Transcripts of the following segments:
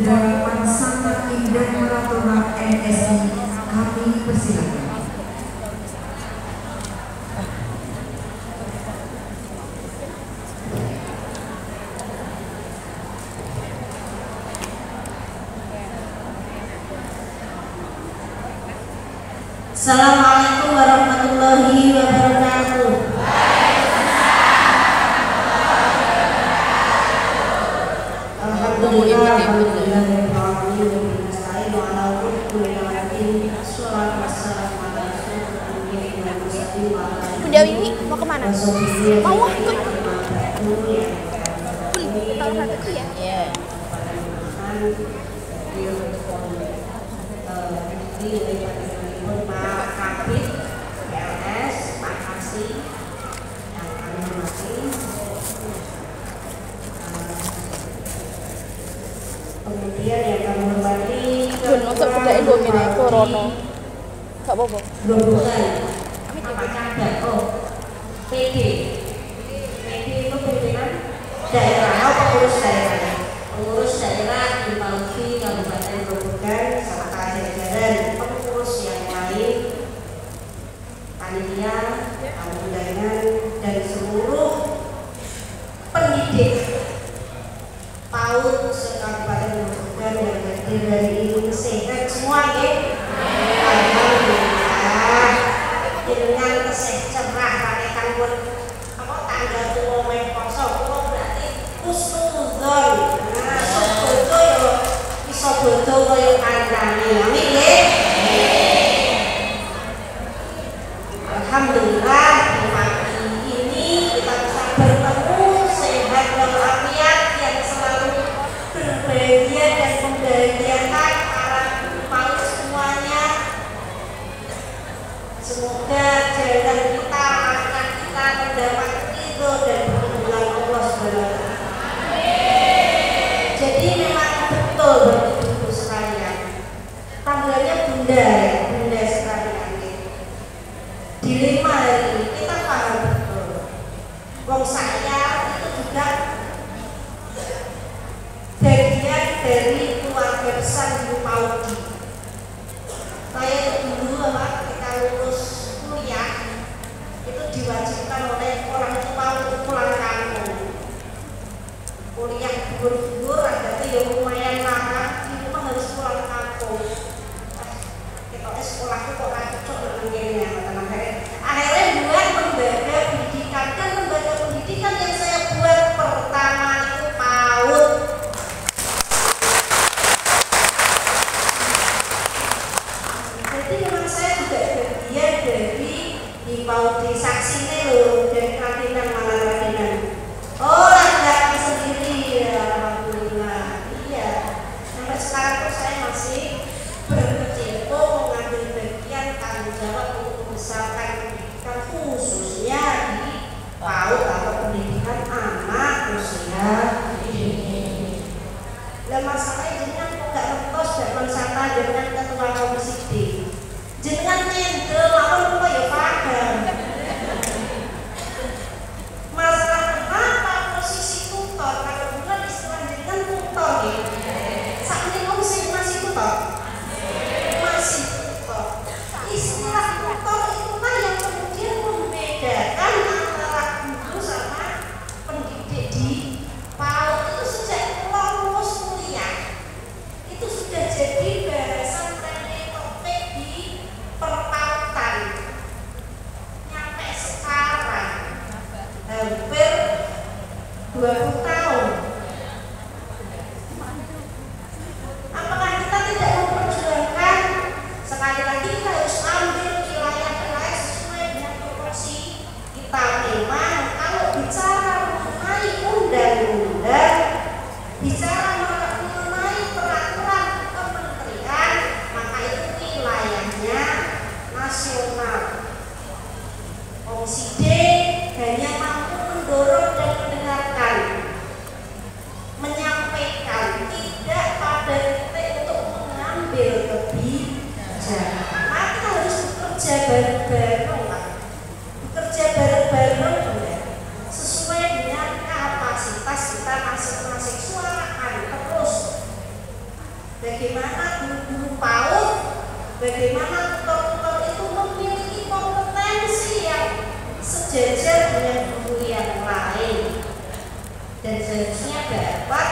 Bendera Pansangkaki dan Peraturan NSI kami persilakan. Assalamualaikum warahmatullahi wabarakatuh. Bunda Wiwi mau kemana? Mau ikut? Tahu satuku ya? Iya. Pak Kabit, PLS, Pak Kasih, yang kami hormati. Kemudian yang kami hormati Masuk ke daerah gini, Corona. Gak apa-apa. Bukan. Apa kabar? Oh, PD. PD itu pimpinan daerah, pengurus daerah. Pengurus daerah di Pauki, Kabupaten Grobogan, serta jajaran pengurus yang lain, panitia, tamu undangan, dan seluruh pendidik PAUD se-Kabupaten Grobogan yang hadir hari ini. Sehat semua ya? Alhamdulillah. Dengan keseh cerah rakyat pun apa tanggal tua main kosong itu berarti husnudzon. Nah, sobodo yo iso bodo kaya kancane. Amin nggih. Alhamdulillah di pagi ini kita bisa bertemu sehat walafiat yang selalu berbahagia dan membahagiakan para PAUD semuanya. Semoga jalan kita, anak kita mendapat ridho dan perlindungan Allah SWT. Jadi memang betul bagi ibu sekalian. Tanggalnya bunda, bunda sekalian. Dilema hari ini kita paham betul. Wong saya itu juga bagian dari keluarga besar Ibu Paudi. Saya dulu ketika lulus kuliah itu diwajibkan oleh orang tua untuk pulang kampung. Kuliah gugur-gugur ada tuh yang lumayan lama, di rumah harus pulang kampung. Kita sekolah itu kok nggak cocok dengan akhirnya buat lembaga pendidikan, dan lembaga pendidikan yang saya buat pertama itu PAUD. Jadi memang saya juga bagian dari di PAUD saksinya loh, dari Radinan Malang Radinan. Oh, laki-laki sendiri ya, alhamdulillah. Iya. Sampai sekarang tuh saya masih berkecimpung mengambil bagian tanggung jawab untuk membesarkan pendidikan khususnya di PAUD atau pendidikan anak usia dini. Dan masalahnya jenengan kok gak ngetos dan konsata dengan ketua komisi D. Jenengan nyendel lawan kok ya paham. Masalah kenapa posisi tutor, kalau bukan istilah jenengan tutor ya. Saat ini masih tutor. Masih tutor. Istilah tutor itulah yang kemudian membedakan antara guru sama pendidik di PAUD. Itu sejak lulus kuliah itu sudah jadi bahasan trending topik di perpautan. Nyampe sekarang hampir 20 tahun. Apakah kita tidak memperjuangkan? Sekali lagi kita harus ambil wilayah-wilayah sesuai dengan proporsi kita. Memang kalau bicara mengenai undang-undang, bicara mengenai peraturan kementerian, maka itu wilayahnya nasional. Komisi D hanya mampu mendorong dan mendengarkan, menyampaikan, tidak pada titik untuk mengambil kebijakan. Maka kita harus bekerja bareng-bareng, bekerja bareng-bareng sesuai dengan kapasitas kita masing-masing. Suarakan terus bagaimana tutor-tutor itu memiliki kompetensi yang sejajar dengan guru yang lain dan seharusnya dapat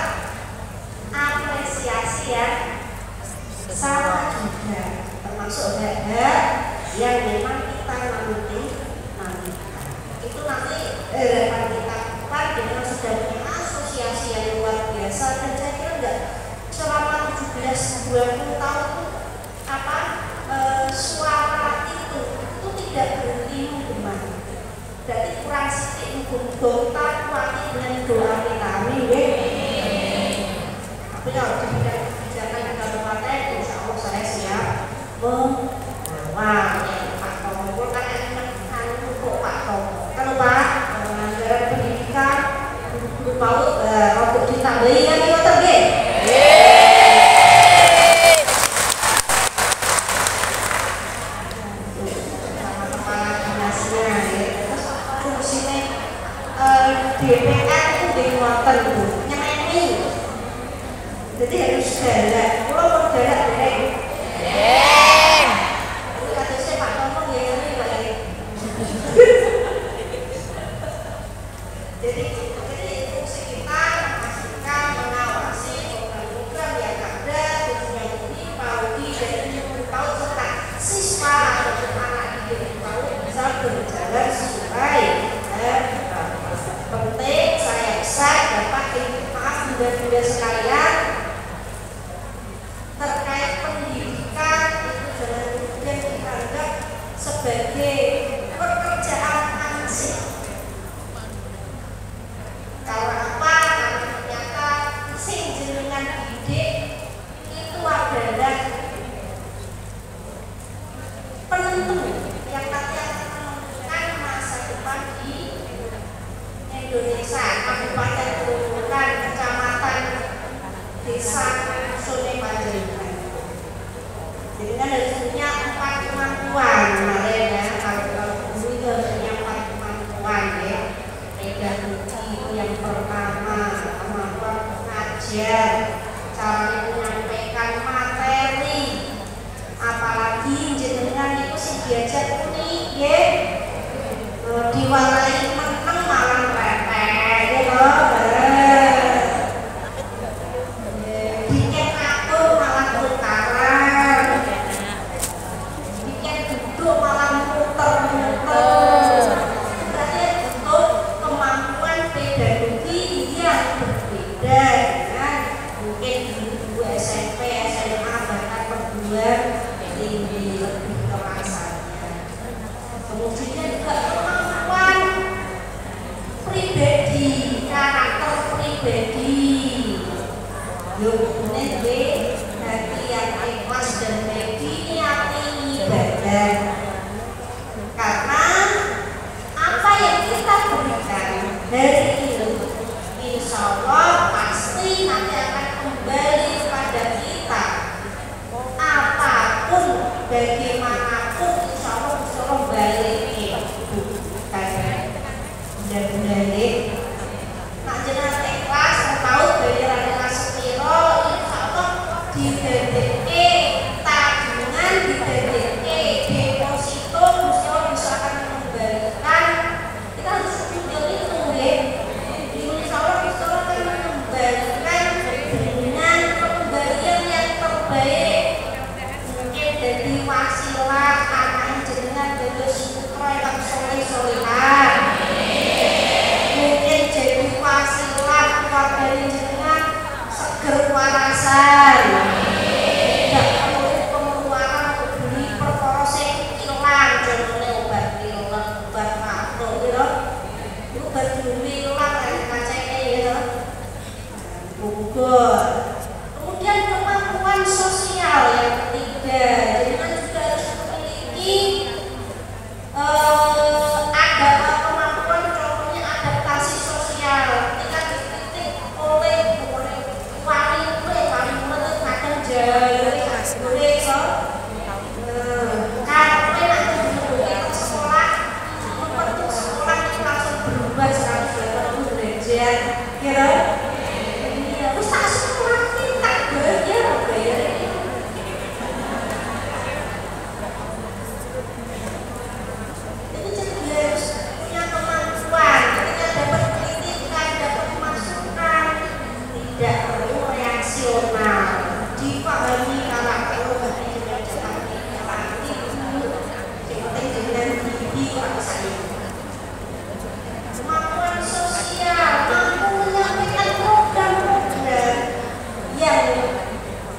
apresiasi yang sama juga, termasuk hal-hal yang memang kita nantikan. Itu nanti harapan kita dengan sudah punya asosiasi yang luar biasa, dan saya kira enggak selama 17-20 tahun suara itu tidak berhenti menggema. Berarti kurang sedikit muga-muga kuati dengan doa kita, amin ya. Tapi kalau di bidang kebijakan di kabupaten, insya Allah saya siap mengawal. Pak Tomo kan untuk Pak Tomo. Kalau Pak anggaran pendidikan guru PAUD untuk ditambahi kan itu terge. DPR itu dimuatan bu, nyemeni. Jadi harus galak. Kalau mau galak dereng. Itu kata saya Pak Tomo ya ini balik. Jadi fungsi kita memastikan mengawasi program-program yang ada, tujuan ini PAUD dan PAUD serta siswa atau anak didik PAUD bisa berjalan sesuai. Penting saya dapat maaf bunda-bunda sekalian terkait pendidikan itu jangan kemudian dianggap sebagai pekerjaan ansih. Kalau apa? Karena ternyata sing jenengan didik itu adalah penentu yang nanti akan menentukan masa depan di Indonesia, kabupaten Gerobokan, kecamatan, desa, Sungai Panjaitan. Jadi kan harus punya 4 kemampuan, kemarin ya. Kalau dulu itu harus punya 4 kemampuan ya. Pedagogi itu yang pertama, kemampuan mengajar, cara menyampaikan materi, apalagi jenengan itu sih diajar unik ya, diwarnai menang malah bikin aku malah tukaran, bikin duduk malah muter-muter. Berarti bentuk kemampuan pedagogi yang berbeda dengan mungkin guru SMP, SMA, bahkan perguruan tinggi lebih kemasannya. Kemudian juga kemampuan pribadi, karakter pribadi. Yuk, ini hati yang ikhlas dan ready hati ibadah. Karena apa yang kita berikan dari ini, insya Allah pasti nanti akan kembali kepada kita. Apapun, bagaimanapun, insya Allah bisa kembali bunda-bunda ini. Nak jenengan ikhlas, tahu bayaran sepiro, insya Allah didadeke tabungan, didadeke deposito, bisa akan mengembalikan. Kita harus juga itu ya. Insya Allah bisa akan mengembalikan dengan pemberian yang terbaik. Mungkin dari wasilah anak jenengan dari sutra yang soleh-solehan. Mungkin jadi wasilah keluarga jenengan seger warasan. Tidak perlu pengeluaran untuk beli perkara sing ilang, contohnya obat ilang, obat makro gitu. Obat ilang dari kacanya gitu. Bogor. Kemudian kemampuan sosial yang ketiga, jenengan juga harus memiliki ada kemampuan contohnya adaptasi sosial. Ketika dikritik oleh wali murid kadang jari boleh so karena nanti di sekolah membentuk sekolah itu langsung berubah 180 derajat kira terus tak sekolah tidak perlu reaksional, dipahami karakter dengan bibi saya. Kemampuan sosial, mampu menyampaikan program-program yang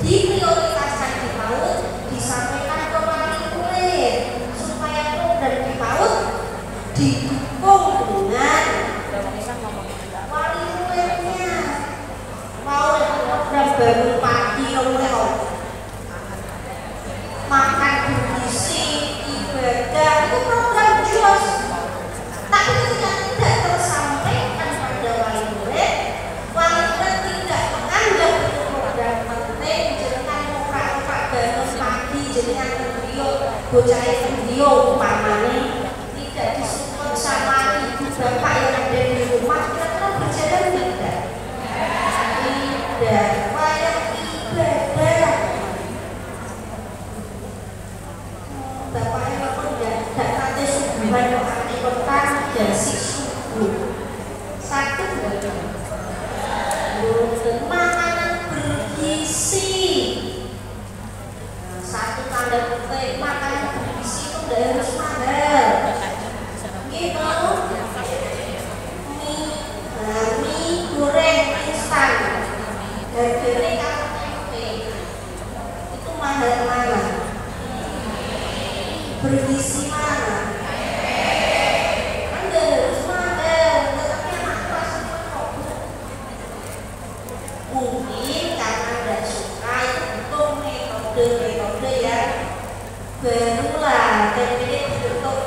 diprioritaskan di PAUD disampaikan ke wali murid supaya program di PAUD didukung dengan wali muridnya. Mau program bangun pagi makan bergizi, ibadah, itu program JOS. Tapi ketika tidak tersampaikan pada wali murid tidak menganggap itu program penting, jangan muka-muka bangun pagi, jangan video, bocah video umpamanya tidak disupport sama ibu bapak yang ada di rumah, kira-kira berjalan tidak? Tidak, wayang ibadah. Bapaknya pun tidak nanti subuhan di kota dasi subuh. Satu makanan bergizi. Satu tanda petik makanan bergizi itu tidak harus mahal. Gitu. Mie goreng instan. Harganya kalau tempe itu mahal mana? Bergizi mana? Anda harus mahal, tetapi anak kelas kok. Mungkin karena tidak suka itu butuh metode ya. Barulah tempe bentuk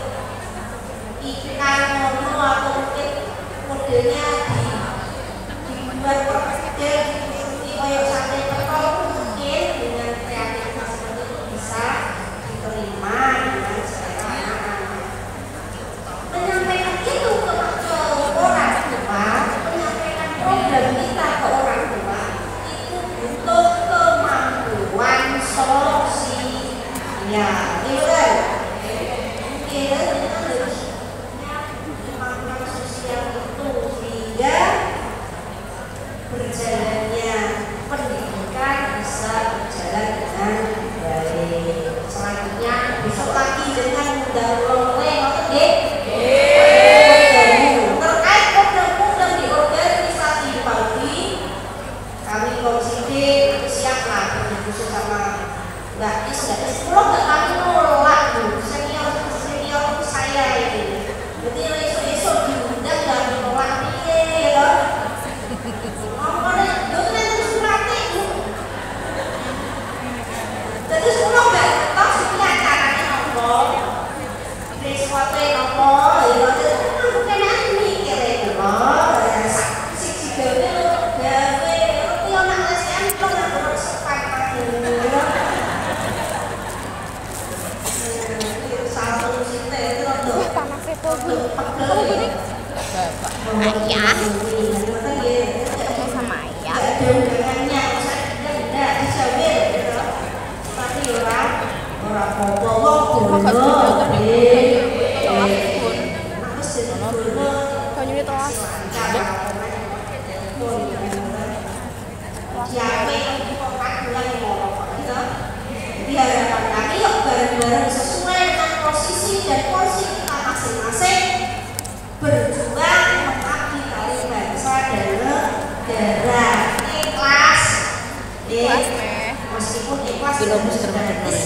ikan mono atau mungkin modelnya dibuat perkedel seperti koyok sate pentol, mungkin dengan kreativitas seperti itu bisa diterima dengan selera anak-anak. Menyampaikan itu ke orang tua, menyampaikan program kita ke orang tua itu butuh kemampuan sosial. Gitu kan? Mungkin kita harus punya kemampuan sosial itu sehingga berjalannya pendidikan bisa berjalan dengan baik. Selanjutnya besok lagi dengan undang rolling terkait program-program di organisasi di PAUD, kami komisi D siaplah berdiskusi sama Mbak Is. Kalau nggak kami nolak senior saya ini, jadi esok diundang dan menolak nih ya. Jadi semua nggak tahu sih caranya nopo, sesuatu nopo, ya bukan mikir itu loh. Si gawe gawe, tapi orang ASEAN itu nggak bersepan lagi. Satu sinte itu loh. Panas itu bu. Kalau gini? Ayah. Sama ayah. Ada undangannya, saya tidak dijawab. Tapi orang bohong diharapkan kami yuk bareng-bareng sesuai dengan posisi dan porsi kita masing-masing berjuang mengabdi kali bangsa dan negara. Ikhlas meskipun ikhlas belum gratis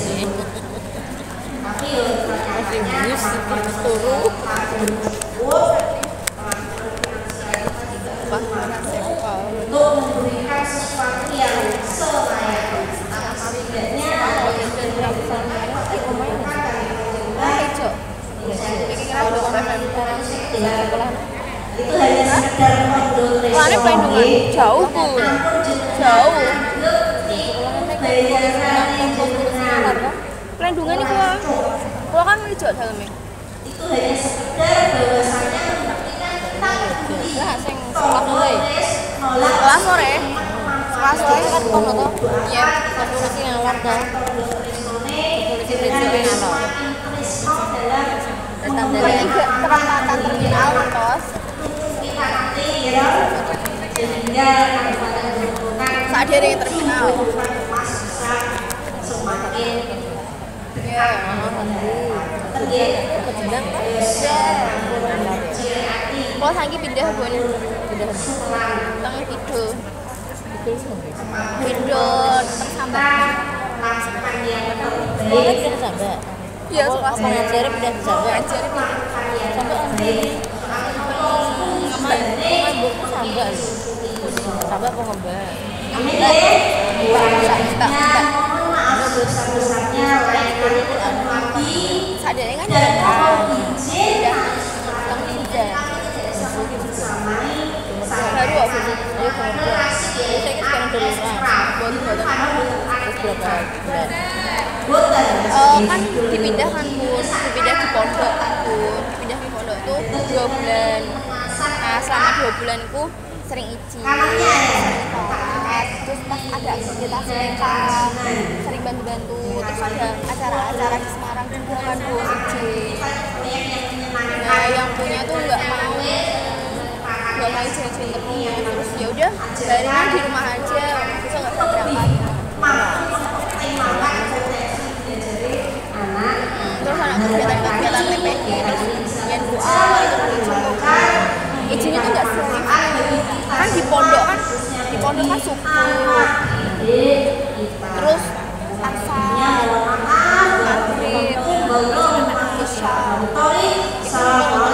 tapi ternyata untuk memberikan sesuatu yang selayaknya. Setidaknya itu hanya sekedar Pelindungan jauh bu, jauh. Pelindungan itu kalau kan hijau dalamnya. Itu hanya sekedar bahwasannya membuktikan kita Kelas sore, kelas sore kan kono toh. Iya, aku lagi ngawat toh. Perempatan terminal kos. Kita nanti ya, sehingga ada yang terkenal. Mas bisa semakin Ya, tinggi. sedang Ciri hati kalau saiki pindah pun selang teng kidul. Kidul teng Sambak. lakukan yang Sekolah terbaik. pindah ke Sambak. Iya, Apa sekolah saya. ngajarnya pindah ke Sambak. Ngajar Lakukan yang Sambak terbaik. Ngambek ke Sambak. Sambak apa ngembak? Mohon maaf sebesar-besarnya lain kali ketemu lagi Sadene kan dan ya. mohon izin Teng pindah. bersamai Baru aku relasi Saya kan sekarang dari rumah. Berapa bulan? kan dipindah kan Bun, dipindah di pondok kan Bun, dipindah di pondok tuh 2 bulan. Nah selama 2 bulan itu sering izin, sering sholat, terus pas ada aktivitas mereka sering bantu-bantu, terus ada acara-acara di Semarang juga kan Bun izin. Nah yang punya tuh nggak mau izin ketemu, terus ya udah dari di rumah aja, bisa nggak usah berangkat. Terus ada kegiatan-kegiatan PPG, terus yang doa itu izinnya tuh nggak serius kan di pondok kan subuh terus asar maghrib isya itu